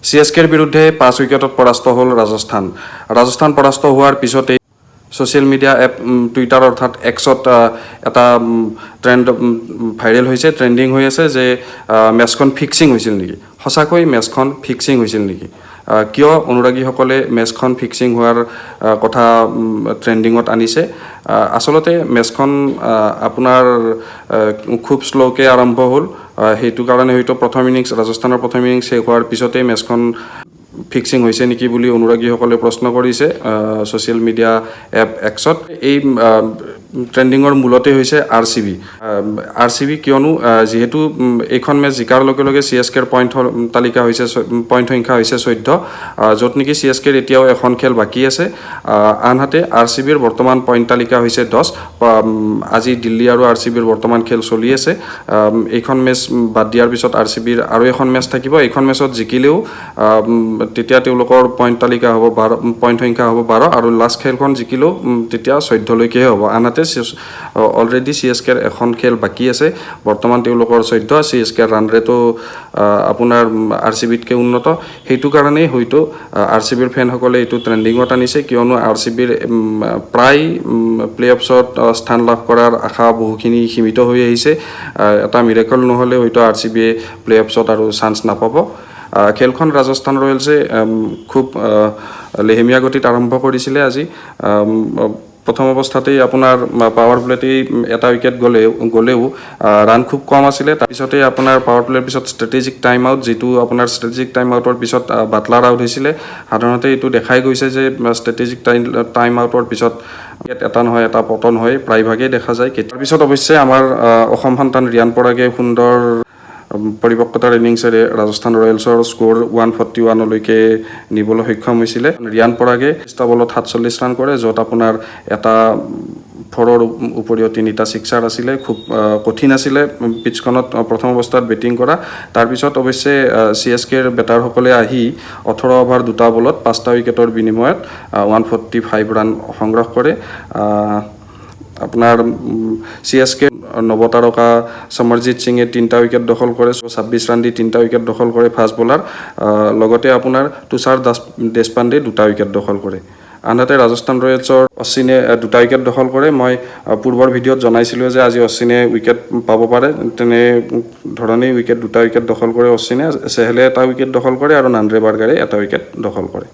CSKৰ বিৰুদ্ধে 5 উইকেটত পৰাস্ত হ'ল ৰাজস্থান। ৰাজস্থান পৰাস্ত হোৱাৰ পিছতেই ছ'চিয়েল মিডিয়া এপ টুইটাৰ অৰ্থাৎ এক্সত এটা ট্ৰেণ্ড ভাইৰেল হৈছে, ট্ৰেণ্ডিং হৈ আছে যে মেচখন ফিক্সিং হৈছিল নেকি। সঁচাকৈ মেচখন ফিক্সিং হৈছিল নেকি? কিয় অনুৰাগীসকলে মেচখন ফিক্সিং হোৱাৰ কথা ট্ৰেণ্ডিঙত আনিছে? আচলতে মেচখন আপোনাৰ খুব শ্ল'কৈ আৰম্ভ হ'ল। সেইটো কাৰণে হয়তো ৰাজস্থানৰ প্ৰথম ইনিংছ শেষ হোৱাৰ পিছতেই মেচখন ফিক্সিং হৈছে নেকি বুলি অনুৰাগীসকলে প্ৰশ্ন কৰিছে ছ'চিয়েল মিডিয়া এপ এক্সত। এই ট্ৰেণ্ডিঙৰ মূলতে হৈছে RCB কিয়নো যিহেতু এইখন মেচ জিকাৰ লগে লগে CSKৰ পইণ্টৰ তালিকা হৈছে পইণ্ট সংখ্যা হৈছে 14, য'ত নেকি CSKৰ এতিয়াও এখন খেল বাকী আছে। আনহাতে RCBৰ বৰ্তমান পইণ্ট তালিকা হৈছে 10। আজি দিল্লী আৰু RCBৰ বৰ্তমান খেল চলি আছে। এইখন মেচ বাদ দিয়াৰ পিছত RCBৰ আৰু এখন মেচ থাকিব। এইখন মেচত জিকিলেও তেতিয়া তেওঁলোকৰ পইণ্ট তালিকা হ'ব পইণ্ট সংখ্যা হ'ব 12, আৰু লাষ্ট খেলখন জিকিলেও তেতিয়া 14লৈকেহে হ'ব। আনহাতে অলৰেডি CSKৰ এখন খেল বাকী আছে, বৰ্তমান তেওঁলোকৰ 14। CSKৰ ৰান ৰেটো আপোনাৰ RCBতকৈ উন্নত। সেইটো কাৰণেই হয়তো RCBৰ ফেনসকলে এইটো ট্ৰেণ্ডিঙত আনিছে, কিয়নো RCBৰ প্ৰায় প্লে অফছত স্থান লাভ কৰাৰ আশা বহুখিনি সীমিত হৈ আহিছে। এটা মিৰেকল নহ'লে হয়তো RCBয়ে প্লে অফছত আৰু চান্স নাপাব। খেলখন ৰাজস্থান ৰয়েলছে খুব লেহেমীয়া গতিত আৰম্ভ কৰিছিলে আজি। প্ৰথম অৱস্থাতেই আপোনাৰ পাৱাৰ প্লেতেই এটা উইকেট গ'লেও ৰান খুব কম আছিলে। তাৰপিছতেই আপোনাৰ পাৱাৰ প্লেৰ পিছত ষ্ট্ৰেটেজিক টাইম আউট, যিটো আপোনাৰ ষ্ট্ৰেটেজিক টাইম আউটৰ পিছত বাটলাৰ আউট হৈছিলে। সাধাৰণতে এইটো দেখাই গৈছে যে ষ্ট্ৰেটেজিক টাইম আউটৰ পিছত এটা নহয় এটা পতন হয়, প্ৰায়ভাগেই দেখা যায়। তাৰপিছত অৱশ্যে আমাৰ অসম সন্তান ৰিয়ান পৰাগে সুন্দৰ পৰিপক্কতাৰ ইনিংছেৰে ৰাজস্থান ৰয়েলছৰ স্ক'ৰ 141লৈকে নিবলৈ সক্ষম হৈছিলে। ৰিয়ান পৰাগে 30টা বলত 47 ৰান কৰে, য'ত আপোনাৰ এটা 4ৰ উপৰিও 3টা ছিক্সাৰ আছিলে। খুব কঠিন আছিলে পিটছখনত প্ৰথম অৱস্থাত বেটিং কৰা। তাৰপিছত অৱশ্যে CSKৰ বেটাৰসকলে আহি 18 অভাৰ 2টা বলত 5টা উইকেটৰ বিনিময়ত 145 ৰান সংগ্ৰহ কৰে। আপোনাৰ CSK নৱতাৰকা সমৰজিৎ সিঙে 3টা উইকেট দখল কৰে, 26 ৰান দি 3টা উইকেট দখল কৰে ফাষ্ট বলাৰ। লগতে আপোনাৰ তুষাৰ দেশপাণ্ডে 2টা উইকেট দখল কৰে। আনহাতে ৰাজস্থান ৰয়েলছৰ অশ্বিনে 2টা উইকেট দখল কৰে। মই পূৰ্বৰ ভিডিঅ'ত জনাইছিলোঁ যে আজি অশ্বিনে উইকেট পাব পাৰে, তেনে ধৰণেই 2টা উইকেট দখল কৰে অশ্বিনে। চেহলে 1টা উইকেট দখল কৰে আৰু নান্দ্ৰে বাৰ্গাৰে 1টা উইকেট দখল কৰে।